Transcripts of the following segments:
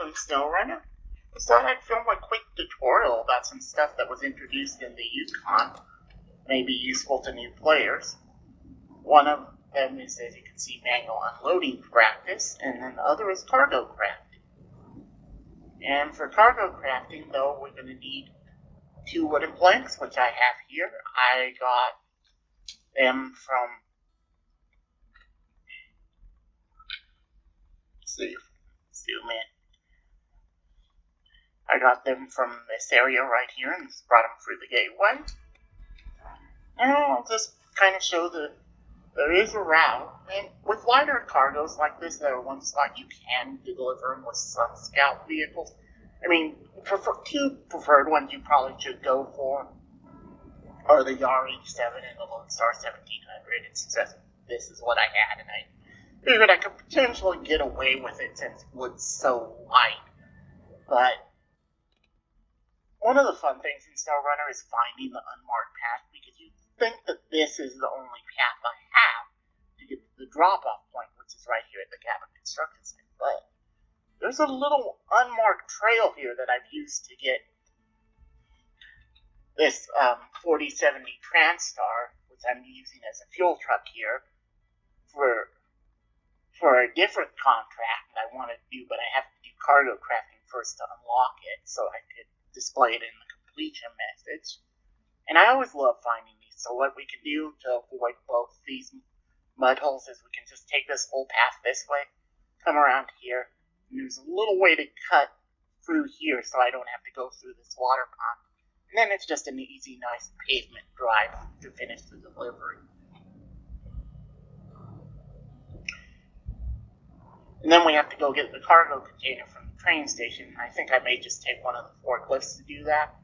from SnowRunner. I thought I'd film a quick tutorial about some stuff that was introduced in the Yukon, may be useful to new players. One of them is, as you can see, manual unloading practice, and then the other is cargo crafting. And for cargo crafting, though, we're going to need 2 wooden planks, which I have here. I got them from, zoom in. I got them from this area right here and just brought them through the gateway. And I'll just kind of show that there is a route. And with lighter cargoes like this, there are ones like you can deliver them with some scout vehicles. I mean, 2 preferred ones you probably should go for are the Yar 87 and the Lone Star 1700. It's just, this is what I had, and I figured I could potentially get away with it since wood's so light. But one of the fun things in SnowRunner is finding the unmarked path, because you think that this is the only path I have to get to the drop-off point, which is right here at the cabin construction site. But there's a little unmarked trail here that I've used to get this 4070 Transtar, which I'm using as a fuel truck here, for a different contract that I want to do, but I have to do cargo crafting first to unlock it, so I could display it in the completion message. And I always love finding these, so what we can do to avoid both these mud holes is we can just take this whole path this way, come around here, and there's a little way to cut through here so I don't have to go through this water pond. And then it's just an easy, nice pavement drive to finish the delivery. And then we have to go get the cargo container from the train station. I think I may just take one of the forklifts to do that.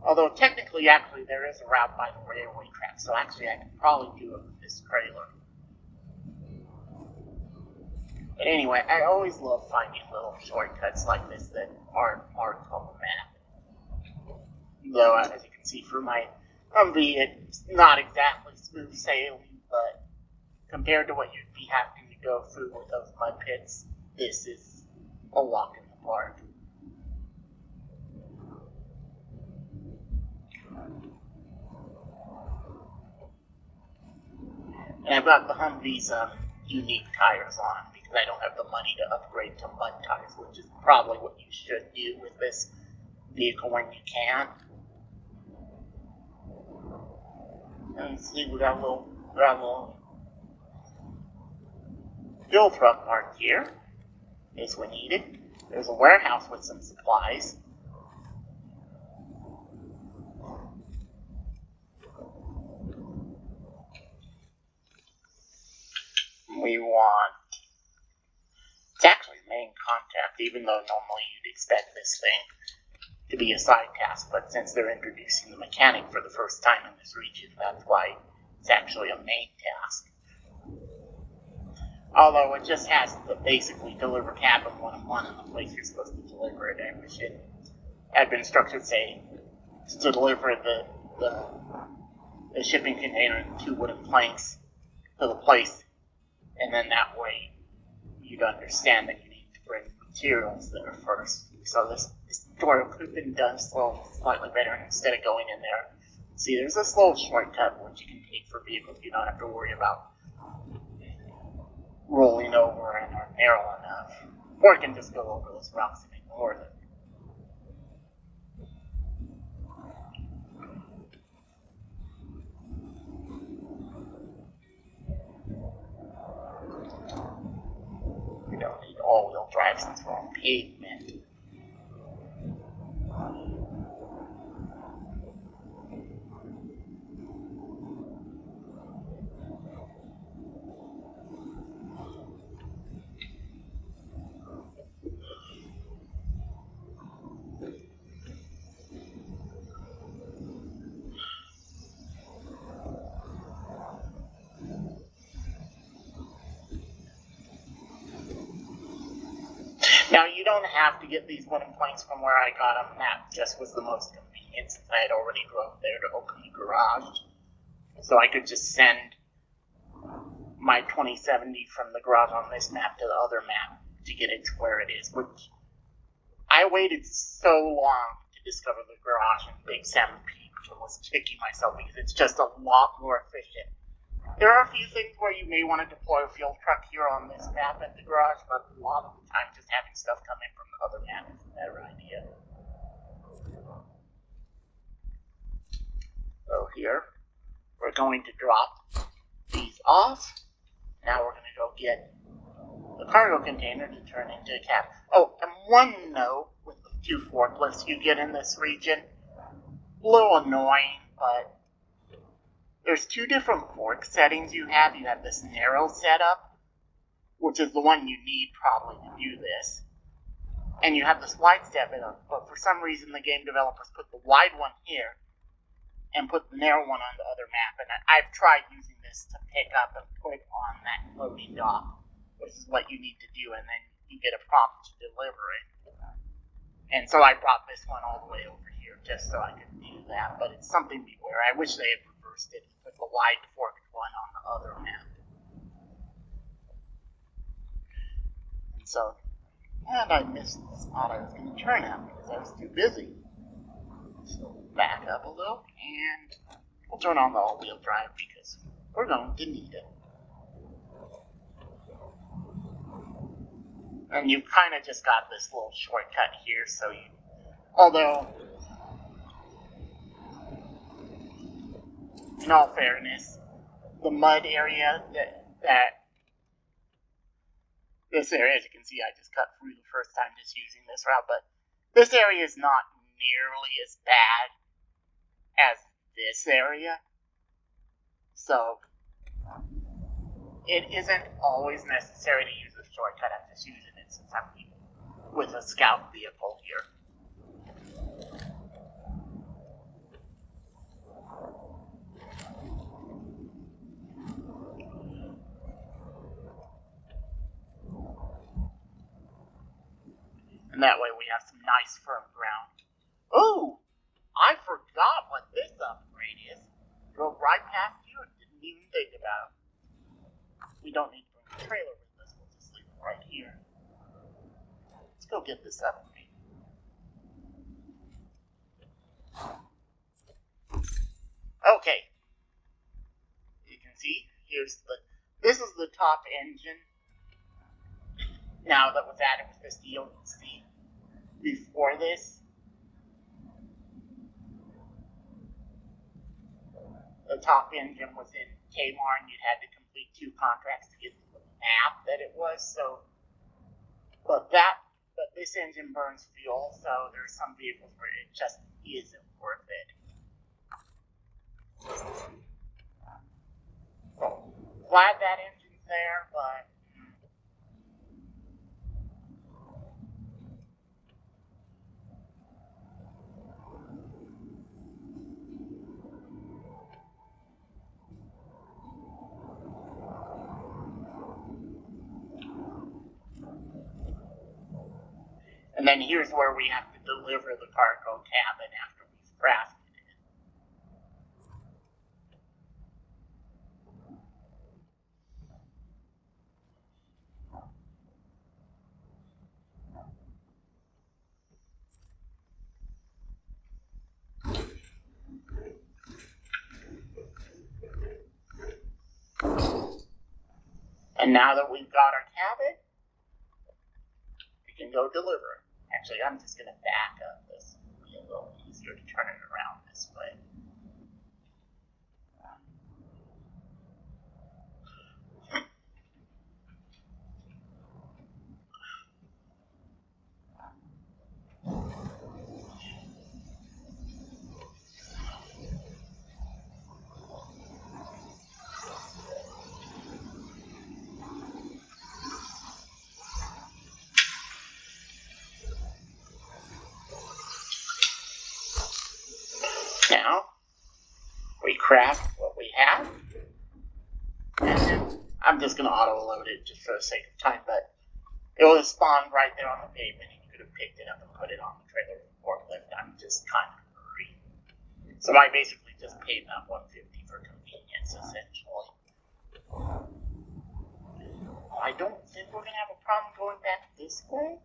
Although technically, actually, there is a route by the railway track, so actually I could probably do it with this trailer. But anyway, I always love finding little shortcuts like this that aren't marked on the map. Though, as you can see from my Humvee, it's not exactly smooth sailing, but compared to what you'd be having to go through with those mud pits, this is a walk in the park. And I've got the Humvee's unique tires on because I don't have the money to upgrade to mud tires, which is probably what you should do with this vehicle when you can. And see, we got a little fuel truck parked here, in case we need it. There's a warehouse with some supplies. We want, it's actually main contact, even though normally you'd expect this thing to be a side task, but since they're introducing the mechanic for the first time in this region, that's why it's actually a main task. Although it just has to basically deliver cabin 101 in the place you're supposed to deliver it, and which it had been instructed say to deliver the shipping container and 2 wooden planks to the place, and then that way you'd understand that you need to bring materials there first. So this tutorial could have been done slightly better, and instead of going in there, see, there's this little shortcut which you can take for vehicles you don't have to worry about rolling over and are narrow enough. Or you can just go over those rocks and ignore them. We don't need all-wheel drive since we're on pavement. Now, you don't have to get these wooden planks from where I got them. That just was the most convenient since I had already drove there to open the garage. So I could just send my 2070 from the garage on this map to the other map to get it to where it is, which I waited so long to discover the garage in Big 7 Peak and was kicking myself because it's just a lot more efficient. There are a few things where you may want to deploy a fuel truck here on this map at the garage, but a lot of the time just having stuff come in from the other map is a better idea. So here, we're going to drop these off. Now we're going to go get the cargo container to turn into a cab. Oh, and one note with the few forklifts you get in this region, a little annoying, but there's two different fork settings you have. You have this narrow setup, which is the one you need probably to do this, and you have this wide setup, but for some reason the game developers put the wide one here and put the narrow one on the other map, and I've tried using this to pick up and put on that loading dock, which is what you need to do, and then you get a prompt to deliver it. And so I brought this one all the way over here just so I could do that, but it's something beware. I wish they had reversed it and put the wide forked one on the other map. And so, and I missed the spot I was going to turn at because I was too busy. So back up a little, and we'll turn on the all-wheel drive because we're going to need it. And you kind of just got this little shortcut here, so you, although, in all fairness, the mud area this area, as you can see, I just cut through the first time just using this route, but this area is not nearly as bad as this area, so it isn't always necessary to use a shortcut. I'm just using it since I'm with a scout vehicle here. And that way we have some nice firm ground. Ooh! I forgot what this upgrade is. Drove right past you and didn't even think about it. We don't need to bring the trailer with us. We'll just leave it right here. Let's go get this upgrade. Okay. You can see, this is the top engine. Now that was added with this DLC. Before this, the top engine was in Kmart, and you'd had to complete 2 contracts to get the map that it was. So, but this engine burns fuel, so there's some vehicles where it just isn't worth it. So, glad that engine's there, but and then here's where we have to deliver the cargo cabin after we've crafted it. And now that we've got our cabin, we can go deliver it. Actually, I'm just going to back up. This will be a little easier to turn it around this way. Now, we craft what we have, and then I'm just going to auto-load it just for the sake of time, but it will spawn right there on the pavement, and you could have picked it up and put it on the trailer forklift. I'm just kind of hurry. So I basically just paid that $150 for convenience, essentially. I don't think we're going to have a problem going back this way.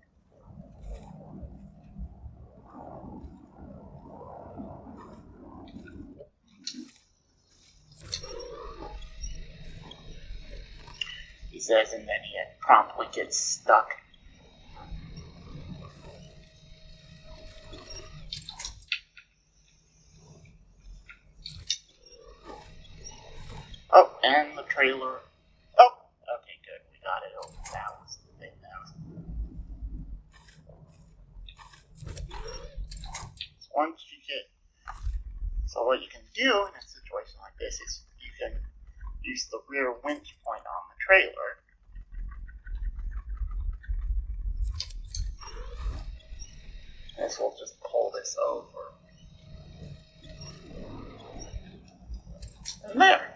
says, and then he promptly gets stuck. Oh, and the trailer. Oh, okay, good. We got it open. That was the thing. So once you get. So what you can do in a situation like this is you can use the rear winch point on the trailer. This will just pull this over. And there.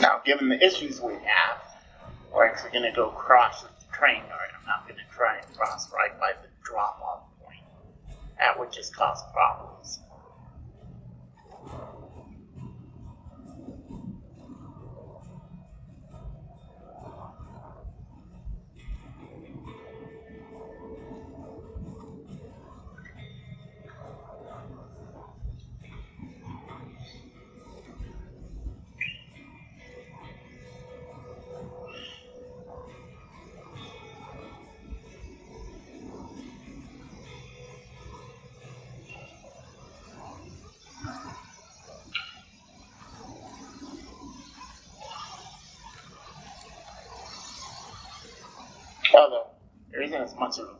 Now, given the issues we have, we're actually going to go cross the train yard. I'm not going to try and cross right by the drop-off point. That would just cause problems. Although, there isn't as much of an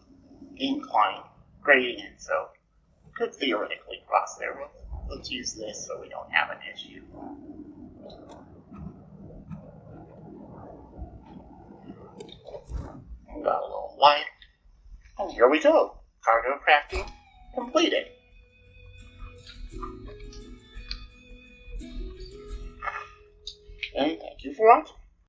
incline gradient, so we could theoretically cross there. Let's use this so we don't have an issue. We got a little light. And here we go. Cargo crafting completed. And thank you for watching.